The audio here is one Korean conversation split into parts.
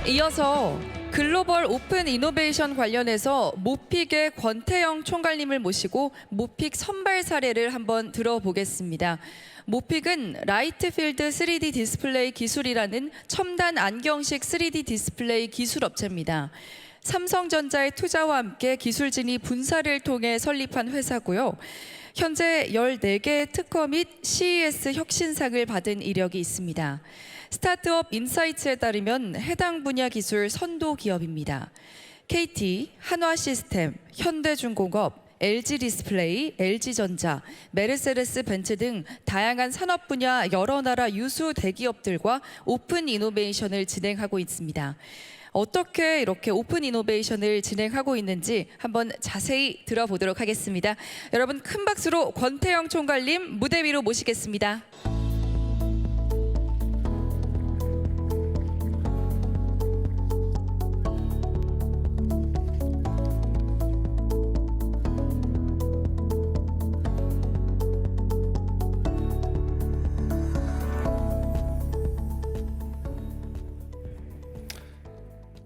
이어서 글로벌 오픈 이노베이션 관련해서 모픽의 권태영 총괄님을 모시고 모픽 선발 사례를 한번 들어보겠습니다. 모픽은 라이트필드 3D 디스플레이 기술이라는 첨단 안경식 3D 디스플레이 기술 업체입니다. 삼성전자의 투자와 함께 기술진이 분사를 통해 설립한 회사고요. 현재 14개 특허 및 CES 혁신상을 받은 이력이 있습니다. 스타트업 인사이츠에 따르면 해당 분야 기술 선도 기업입니다. KT, 한화시스템, 현대중공업, LG디스플레이, LG전자, 메르세데스 벤츠 등 다양한 산업 분야 여러 나라 유수 대기업들과 오픈 이노베이션을 진행하고 있습니다. 어떻게 이렇게 오픈 이노베이션을 진행하고 있는지 한번 자세히 들어보도록 하겠습니다. 여러분 큰 박수로 권태영 총괄님 무대 위로 모시겠습니다.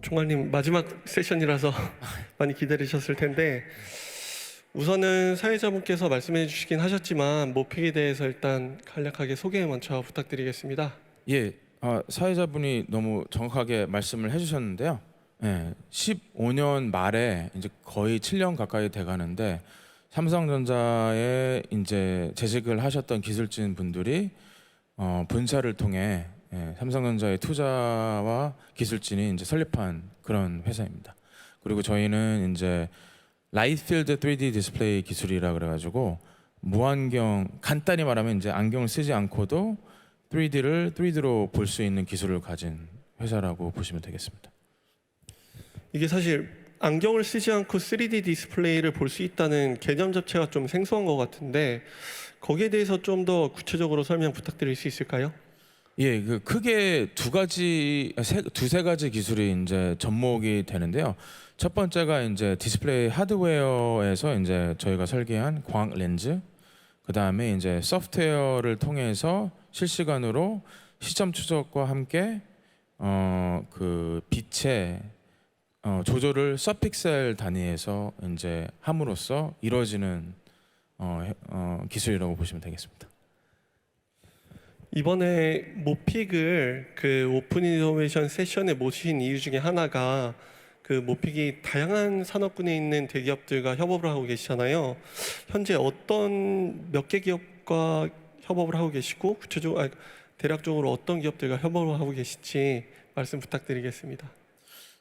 총괄님 마지막 세션이라서 많이 기다리셨을 텐데 우선은 사회자분께서 말씀해 주시긴 하셨지만 모픽에 대해서 일단 간략하게 소개 먼저 부탁드리겠습니다. 예, 사회자분이 너무 정확하게 말씀을 해주셨는데요. 예, 15년 말에 이제 거의 7년 가까이 돼가는데 삼성전자에 이제 재직을 하셨던 기술진 분들이 분사를 통해 삼성전자의 투자와 기술진이 이제 설립한 그런 회사입니다. 그리고 저희는 이제 라이트필드 3D 디스플레이 기술이라 그래가지고 무안경, 간단히 말하면 이제 안경을 쓰지 않고도 3D로 볼 수 있는 기술을 가진 회사라고 보시면 되겠습니다. 이게 사실 안경을 쓰지 않고 3D 디스플레이를 볼 수 있다는 개념 자체가 좀 생소한 것 같은데 거기에 대해서 좀 더 구체적으로 설명 부탁드릴 수 있을까요? 예, 그 크게 두세 가지 기술이 이제 접목이 되는데요. 첫 번째가 이제 디스플레이 하드웨어에서 이제 저희가 설계한 광학 렌즈, 그 다음에 이제 소프트웨어를 통해서 실시간으로 시점 추적과 함께 그 빛의 조절을 서픽셀 단위에서 이제 함으로써 이루어지는 기술이라고 보시면 되겠습니다. 이번에 모픽을 그 오픈 이노베이션 세션에 모신 이유 중에 하나가 그 모픽이 다양한 산업군에 있는 대기업들과 협업을 하고 계시잖아요. 현재 어떤 몇 개 기업과 협업을 하고 계시고 대략적으로 어떤 기업들과 협업을 하고 계실지 말씀 부탁드리겠습니다.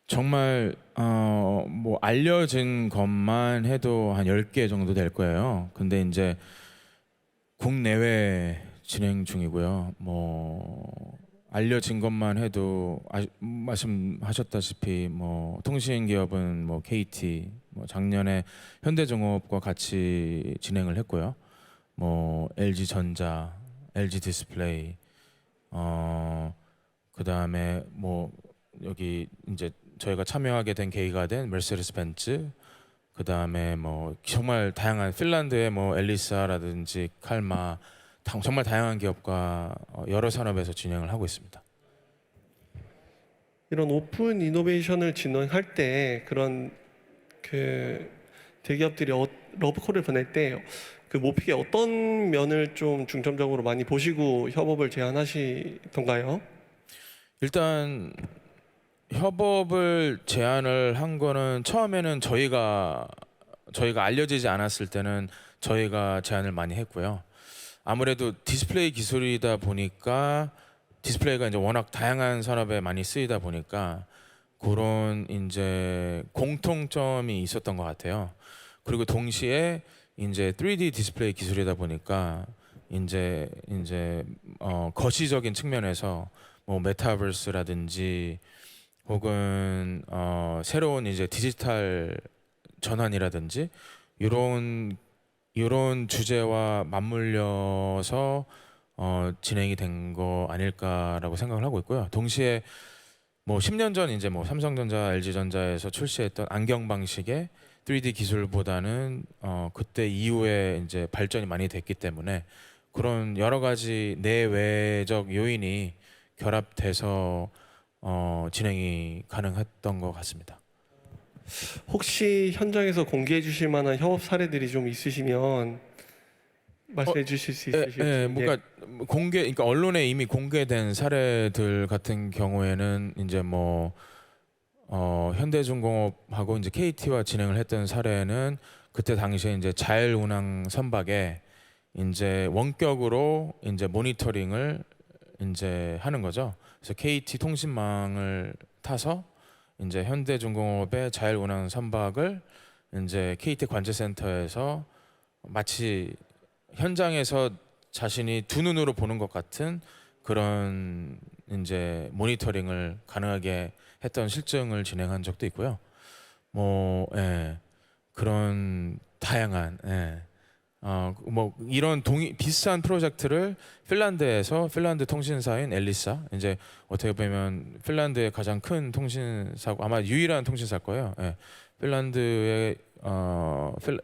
정말 뭐 알려진 것만 해도 한 10개 정도 될 거예요. 근데 이제 국내외 진행 중이고요. 뭐 알려진 것만 해도 말씀하셨다시피 뭐 통신 기업은 뭐 KT, 뭐 작년에 현대중공업과 같이 진행을 했고요. 뭐 LG전자, LG디스플레이, 그 다음에 뭐 여기 이제 저희가 참여하게 된 계기가 된 메르세데스 벤츠, 그 다음에 뭐 정말 다양한 핀란드의 뭐 엘리사라든지 칼마, 정말 다양한 기업과 여러 산업에서 진행을 하고 있습니다. 이런 오픈 이노베이션을 진행할 때 그런 그 대기업들이 러브콜을 보낼 때 그 모픽의 어떤 면을 좀 중점적으로 많이 보시고 협업을 제안하시던가요? 일단 협업을 제안을 한 거는 처음에는 저희가 알려지지 않았을 때는 저희가 제안을 많이 했고요. 아무래도 디스플레이 기술이다 보니까 디스플레이가 이제 워낙 다양한 산업에 많이 쓰이다 보니까 그런 이제 공통점이 있었던 것 같아요. 그리고 동시에 이제 3D 디스플레이 기술이다 보니까 이제 거시적인 측면에서 뭐 메타버스라든지 혹은 새로운 이제 디지털 전환이라든지 이런 주제와 맞물려서 진행이 된 거 아닐까라고 생각을 하고 있고요. 동시에 뭐 10년 전 이제 뭐 삼성전자, LG전자에서 출시했던 안경 방식의 3D 기술보다는 그때 이후에 이제 발전이 많이 됐기 때문에 그런 여러 가지 내외적 요인이 결합돼서 진행이 가능했던 것 같습니다. 혹시 현장에서 공개해 주실 만한 협업 사례들이 좀 있으시면 말씀해 주실 수 있으실지. 뭔가 그러니까 언론에 이미 공개된 사례들 같은 경우에는 이제 뭐 현대중공업하고 이제 KT와 진행을 했던 사례는 그때 당시에 이제 자율운항 선박에 이제 원격으로 이제 모니터링을 이제 하는 거죠. 그래서 KT 통신망을 타서 이제 현대중공업의 자율운항 선박을 이제 KT 관제센터에서 마치 현장에서 자신이 두 눈으로 보는 것 같은 그런 이제 모니터링을 가능하게 했던 실증을 진행한 적도 있고요. 뭐 그런 다양한 뭐 이런 비슷한 프로젝트를 핀란드에서 핀란드 통신사인 엘리사, 이제 어떻게 보면 핀란드의 가장 큰 통신사고 아마 유일한 통신사일 거예요. 핀란드의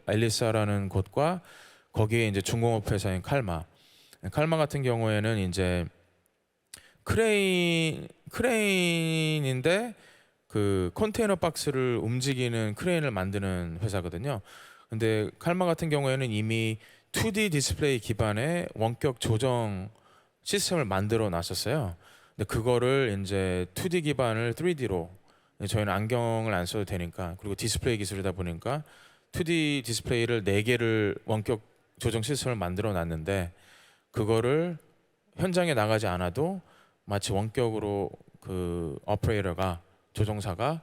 엘리사라는 곳과 거기에 이제 중공업 회사인 칼마 같은 경우에는 이제 크레인인데 그 컨테이너 박스를 움직이는 크레인을 만드는 회사거든요. 근데 칼마 같은 경우에는 이미 2D 디스플레이 기반의 원격 조정 시스템을 만들어 놨었어요. 근데 그거를 이제 2D 기반을 3D로, 저희는 안경을 안 써도 되니까, 그리고 디스플레이 기술이다 보니까 2D 디스플레이를 4개를 원격 조정 시스템을 만들어 놨는데, 그거를 현장에 나가지 않아도 마치 원격으로 그 오퍼레이터가, 조종사가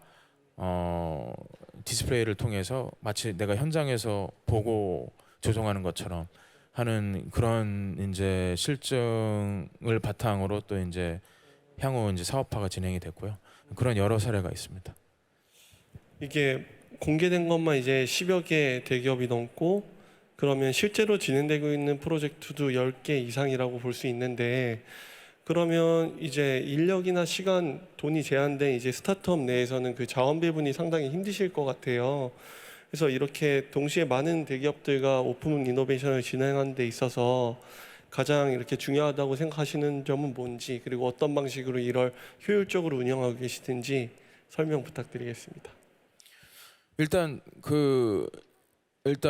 디스플레이를 통해서 마치 내가 현장에서 보고 조종하는 것처럼 하는 그런 이제 실증을 바탕으로 또 이제 향후 이제 사업화가 진행이 됐고요. 그런 여러 사례가 있습니다. 이게 공개된 것만 이제 10여 개 대기업이 넘고, 그러면 실제로 진행되고 있는 프로젝트도 10개 이상이라고 볼 수 있는데, 그러면 이제 인력이나 시간, 돈이 제한된 이제 스타트업 내에서는 그 자원 배분이 상당히 힘드실 것 같아요. 그래서 이렇게 동시에 많은 대기업들과 오픈 이노베이션을 진행하는 데 있어서 가장 이렇게 중요하다고 생각하시는 점은 뭔지, 그리고 어떤 방식으로 이걸 효율적으로 운영하고 계시든지 설명 부탁드리겠습니다. 일단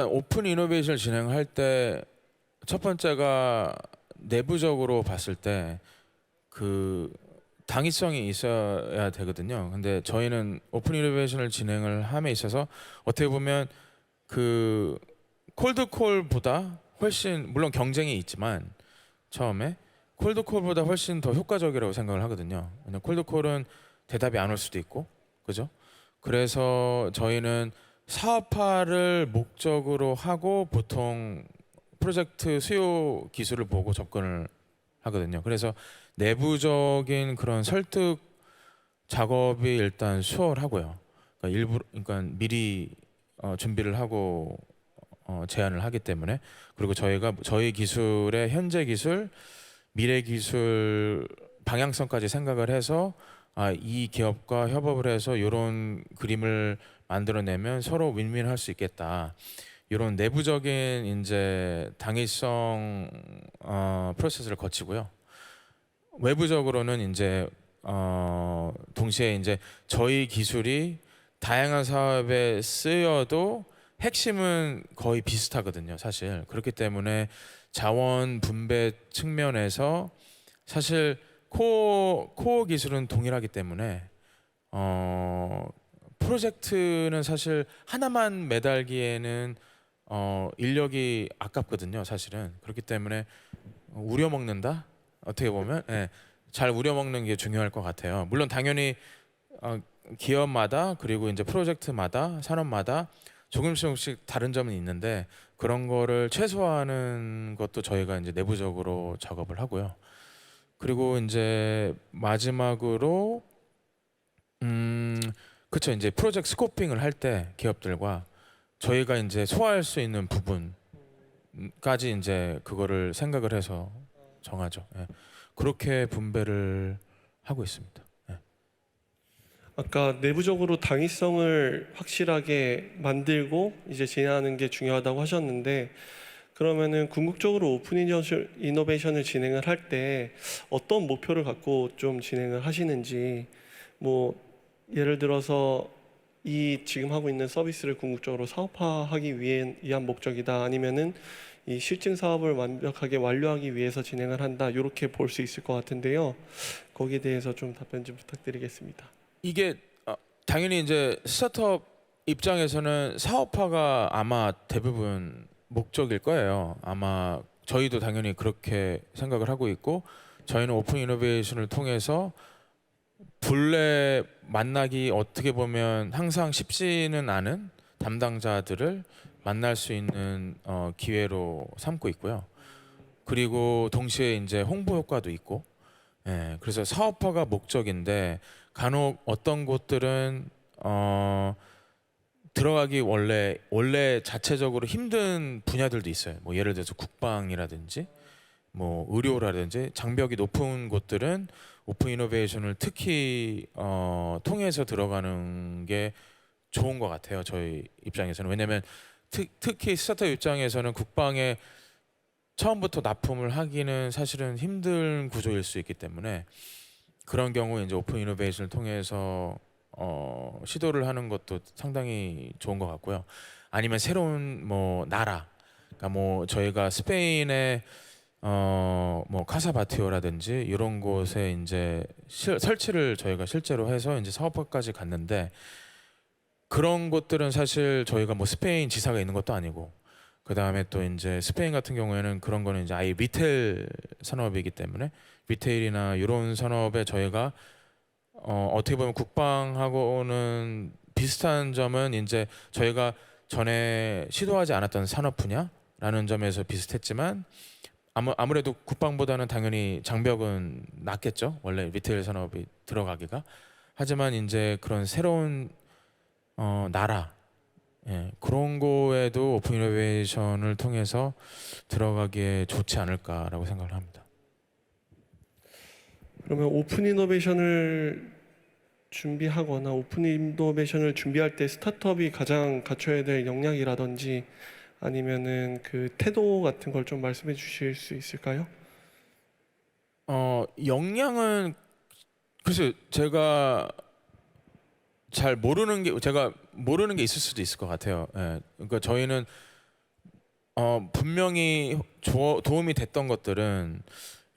오픈 이노베이션을 진행할 때 첫 번째가 내부적으로 봤을 때 그 당위성이 있어야 되거든요. 근데 저희는 오픈 이노베이션을 진행을 함에 있어서 어떻게 보면 그 콜드콜보다 훨씬, 물론 경쟁이 있지만 처음에 콜드콜보다 훨씬 더 효과적이라고 생각을 하거든요. 왜냐면 콜드콜은 대답이 안 올 수도 있고, 그죠? 그래서 저희는 사업화를 목적으로 하고 보통 프로젝트 수요 기술을 보고 접근을 하거든요. 그래서 내부적인 그런 설득 작업이 일단 수월하고요. 그러니까 미리 준비를 하고 제안을 하기 때문에, 그리고 저희 기술의 현재 기술, 미래 기술 방향성까지 생각을 해서 이 기업과 협업을 해서 이런 그림을 만들어내면 서로 윈윈할 수 있겠다. 이런 내부적인 이제 당위성 프로세스를 거치고요. 외부적으로는 이제 동시에 이제 저희 기술이 다양한 사업에 쓰여도 핵심은 거의 비슷하거든요, 사실. 그렇기 때문에 자원 분배 측면에서 사실 코어 기술은 동일하기 때문에 프로젝트는 사실 하나만 매달기에는 인력이 아깝거든요, 사실은. 그렇기 때문에 우려먹는다? 어떻게 보면 잘 우려먹는 게 중요할 것 같아요. 물론 당연히 기업마다, 그리고 이제 프로젝트마다, 산업마다 조금씩 다른 점은 있는데, 그런 거를 최소화하는 것도 저희가 이제 내부적으로 작업을 하고요. 그리고 이제 마지막으로 그쵸, 이제 프로젝트 스코핑을 할 때 기업들과 저희가 이제 소화할 수 있는 부분까지 이제 그거를 생각을 해서 정하죠. 그렇게 분배를 하고 있습니다. 아까 내부적으로 당위성을 확실하게 만들고 이제 진행하는 게 중요하다고 하셨는데, 그러면은 궁극적으로 오픈 이노베이션을 진행을 할 때 어떤 목표를 갖고 좀 진행을 하시는지, 뭐 예를 들어서 이 지금 하고 있는 서비스를 궁극적으로 사업화하기 위한 목적이다, 아니면은 이 실증 사업을 완벽하게 완료하기 위해서 진행을 한다, 이렇게 볼 수 있을 것 같은데요. 거기에 대해서 좀 답변 좀 부탁드리겠습니다. 이게 당연히 이제 스타트업 입장에서는 사업화가 아마 대부분 목적일 거예요. 아마 저희도 당연히 그렇게 생각을 하고 있고, 저희는 오픈 이노베이션을 통해서 본래 만나기 어떻게 보면 항상 쉽지는 않은 담당자들을 만날 수 있는 기회로 삼고 있고요. 그리고 동시에 이제 홍보 효과도 있고, 예, 그래서 사업화가 목적인데 간혹 어떤 곳들은 들어가기 원래 자체적으로 힘든 분야들도 있어요. 뭐 예를 들어서 국방이라든지 뭐 의료라든지 장벽이 높은 곳들은 오픈 이노베이션을 특히 통해서 들어가는 게 좋은 것 같아요. 저희 입장에서는. 왜냐하면 특히 스타트업 입장에서는 국방에 처음부터 납품을 하기는 사실은 힘든 구조일 수 있기 때문에, 그런 경우에 이제 오픈 이노베이션을 통해서 시도를 하는 것도 상당히 좋은 것 같고요. 아니면 새로운 뭐 나라, 그러니까 뭐 저희가 스페인의 뭐 카사바티오라든지 이런 곳에 이제 설치를 저희가 실제로 해서 이제 사업화까지 갔는데, 그런 곳들은 사실 저희가 뭐 스페인 지사가 있는 것도 아니고, 그 다음에 또 이제 스페인 같은 경우에는 그런 거는 이제 아예 리테일 산업이기 때문에, 리테일이나 이런 산업에 저희가 어떻게 보면 국방하고는 비슷한 점은 이제 저희가 전에 시도하지 않았던 산업 분야라는 점에서 비슷했지만, 아무래도 국방보다는 당연히 장벽은 낮겠죠. 원래 리테일 산업이 들어가기가. 하지만 이제 그런 새로운 나라, 예, 그런 거에도 오픈 이노베이션을 통해서 들어가기에 좋지 않을까라고 생각을 합니다. 그러면 오픈 이노베이션을 준비하거나 오픈 이노베이션을 준비할 때 스타트업이 가장 갖춰야 될 역량이라든지 아니면은 그 태도 같은 걸 좀 말씀해 주실 수 있을까요? 역량은 글쎄 제가 모르는 게 있을 수도 있을 것 같아요. 예, 그러니까 저희는 분명히 도움이 됐던 것들은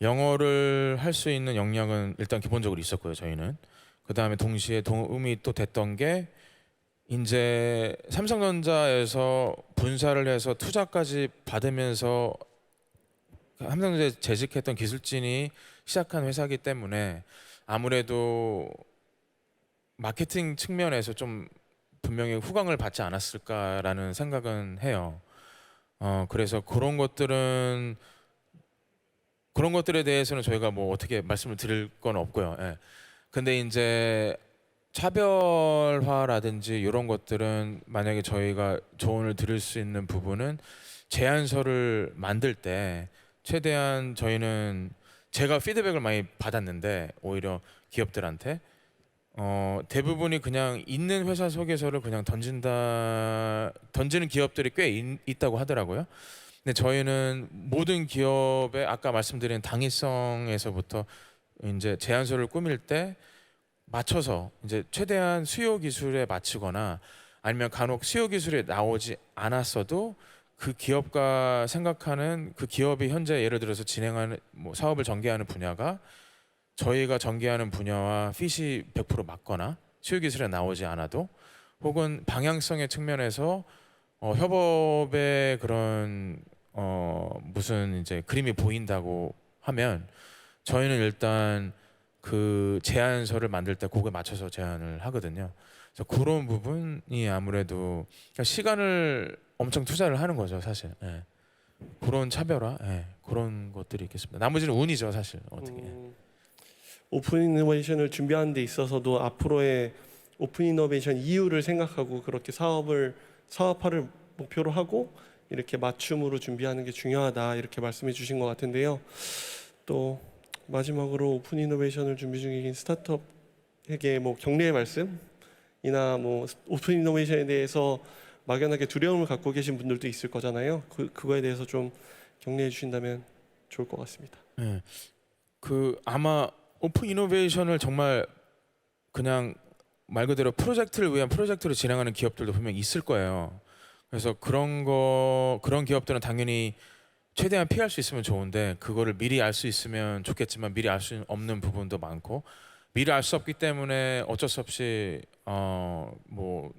영어를 할 수 있는 역량은 일단 기본적으로 있었고요. 저희는 그 다음에 동시에 도움이 또 됐던 게 이제 삼성전자에서 분사를 해서 투자까지 받으면서 삼성전자에 재직했던 기술진이 시작한 회사이기 때문에 아무래도 마케팅 측면에서 좀 분명히 후광을 받지 않았을까라는 생각은 해요. 그래서 그런 것들에 대해서는 저희가 뭐 어떻게 말씀을 드릴 건 없고요. 예. 근데 이제 차별화라든지 이런 것들은 만약에 저희가 조언을 드릴 수 있는 부분은 제안서를 만들 때 최대한 저희는, 제가 피드백을 많이 받았는데 오히려 기업들한테 대부분이 그냥 있는 회사 소개서를 그냥 던지는 기업들이 꽤 있다고 하더라고요. 근데 저희는 모든 기업의 아까 말씀드린 당위성에서부터 이제 제안서를 꾸밀 때 맞춰서 이제 최대한 수요 기술에 맞추거나, 아니면 간혹 수요 기술이 나오지 않았어도 그 기업과 생각하는 그 기업이 현재 예를 들어서 진행하는 뭐 사업을 전개하는 분야가 저희가 전개하는 분야와 핏이 100% 맞거나 수요 기술에 나오지 않아도, 혹은 방향성의 측면에서 협업의 그런 무슨 이제 그림이 보인다고 하면 저희는 일단 그 제안서를 만들 때 그거에 맞춰서 제안을 하거든요. 그래서 그런 부분이 아무래도 그러니까 시간을 엄청 투자를 하는 거죠, 사실. 예. 그런 차별화, 예. 그런 것들이 있겠습니다. 나머지는 운이죠, 사실. 어떻게. 오픈 이노베이션을 준비하는 데 있어서도 앞으로의 오픈 이노베이션 이유를 생각하고 그렇게 사업화를 목표로 하고 이렇게 맞춤으로 준비하는 게 중요하다, 이렇게 말씀해 주신 것 같은데요. 또 마지막으로 오픈 이노베이션을 준비 중인 스타트업에게 뭐 격려의 말씀이나 뭐 오픈 이노베이션에 대해서 막연하게 두려움을 갖고 계신 분들도 있을 거잖아요. 그거에 대해서 좀 격려해 주신다면 좋을 것 같습니다. 예. 그 아마 오픈 이노베이션을 정말 그냥 말 그대로 프로젝트를 위한 프로젝트를 진행하는 기업들도 분명히 있을 거예요. 그래서 그런 기업들은 당연히 최대한 피할 수 있으면 좋은데 그거를 미리 알 수 있으면 좋겠지만 미리 알 수 없는 부분도 많고 미리 알 수 없기 때문에 어쩔 수 없이 뭐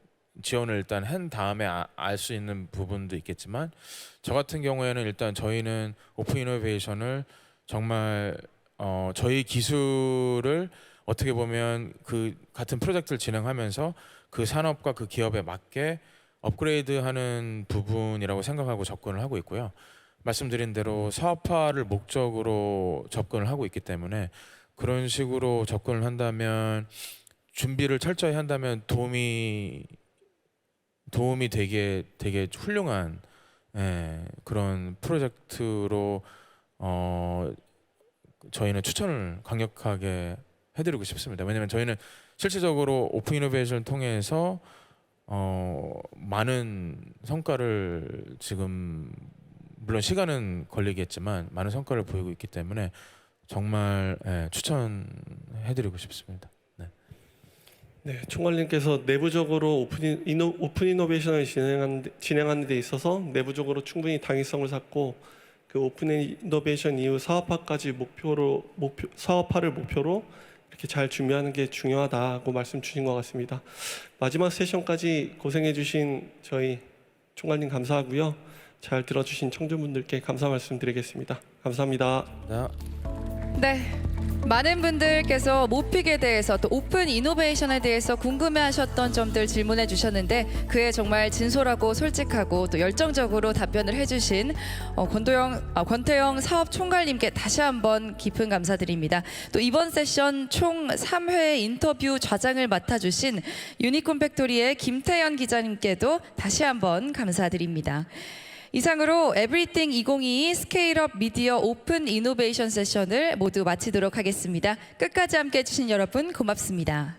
지원을 일단 한 다음에 알 수 있는 부분도 있겠지만 저 같은 경우에는 일단 저희는 오픈 이노베이션을 정말 저희 기술을 어떻게 보면 그 같은 프로젝트를 진행하면서 그 산업과 그 기업에 맞게 업그레이드하는 부분이라고 생각하고 접근을 하고 있고요. 말씀드린 대로 사업화를 목적으로 접근을 하고 있기 때문에 그런 식으로 접근을 한다면 준비를 철저히 한다면 도움이 되게 훌륭한 그런 프로젝트로 저희는 추천을 강력하게 해드리고 싶습니다. 왜냐하면 저희는 실질적으로 오픈 이노베이션을 통해서 많은 성과를 지금 물론 시간은 걸리겠지만 많은 성과를 보이고 있기 때문에 정말 추천해드리고 싶습니다. 네. 네, 총괄님께서 내부적으로 오픈 이노베이션을 진행하는 데 있어서 내부적으로 충분히 당위성을 쌓고 그 오픈 이노베이션 이후 사업화를 목표로 이렇게 잘 준비하는 게 중요하다고 말씀 주신 것 같습니다. 마지막 세션까지 고생해주신 저희 총괄님 감사하고요. 잘 들어주신 청중분들께 감사 말씀드리겠습니다. 감사합니다. 네. 많은 분들께서 모픽에 대해서 또 오픈 이노베이션에 대해서 궁금해하셨던 점들 질문해 주셨는데 그에 정말 진솔하고 솔직하고 또 열정적으로 답변을 해주신 권태영 사업총괄님께 다시 한번 깊은 감사드립니다. 또 이번 세션 총 3회 인터뷰 좌장을 맡아주신 유니콘 팩토리의 김태연 기자님께도 다시 한번 감사드립니다. 이상으로 에브리띵 2022 스케일업 미디어 오픈 이노베이션 세션을 모두 마치도록 하겠습니다. 끝까지 함께해 주신 여러분 고맙습니다.